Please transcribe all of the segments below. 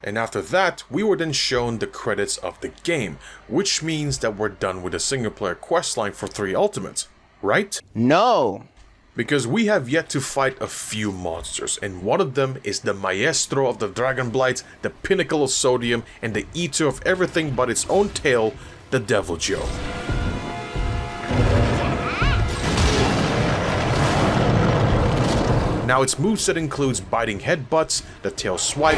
And after that, we were then shown the credits of the game, which means that we're done with the single player questline for 3 Ultimates, right? No. Because we have yet to fight a few monsters, and one of them is the maestro of the dragon blight, the pinnacle of sodium, and the eater of everything but its own tail, the Deviljho. Now its moveset includes biting headbutts, the tail swipe,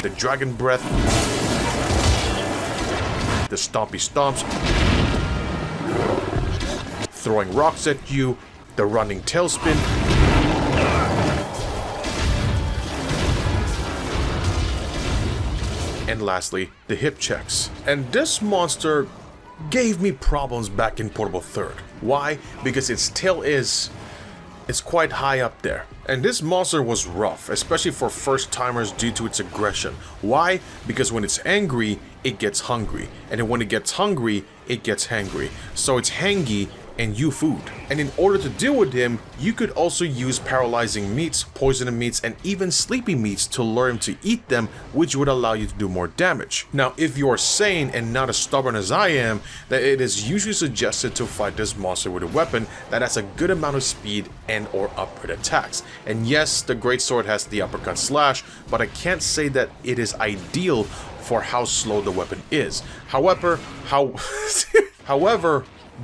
the dragon breath, the stompy stomps, throwing rocks at you, the running tailspin, and lastly, the hip checks. And this monster gave me problems back in Portable 3rd. Why? Because its tail it's quite high up there. And this monster was rough, especially for first timers due to its aggression. Why? Because when it's angry, it gets hungry. And then when it gets hungry, it gets hangry. So it's hangy and you food. And in order to deal with him, you could also use paralyzing meats, poisonous meats, and even sleepy meats to lure him to eat them, which would allow you to do more damage. Now, if you're sane and not as stubborn as I am, then it is usually suggested to fight this monster with a weapon that has a good amount of speed and or upgrade attacks. And yes, the greatsword has the uppercut slash, but I can't say that it is ideal for how slow the weapon is. However,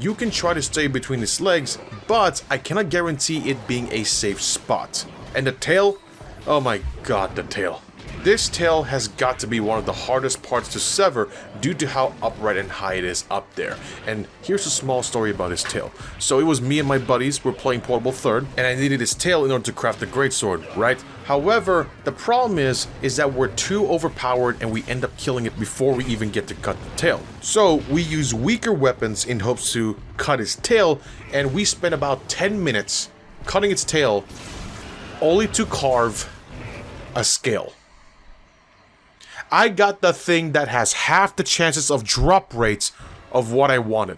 you can try to stay between his legs, but I cannot guarantee it being a safe spot. And the tail? Oh my god, the tail. This tail has got to be one of the hardest parts to sever due to how upright and high it is up there. And here's a small story about his tail. So it was me and my buddies were playing Portable 3rd, and I needed his tail in order to craft the greatsword, right? However, the problem is that we're too overpowered and we end up killing it before we even get to cut the tail. So we use weaker weapons in hopes to cut his tail, and we spent about 10 minutes cutting its tail only to carve a scale. I got the thing that has half the chances of drop rates of what I wanted.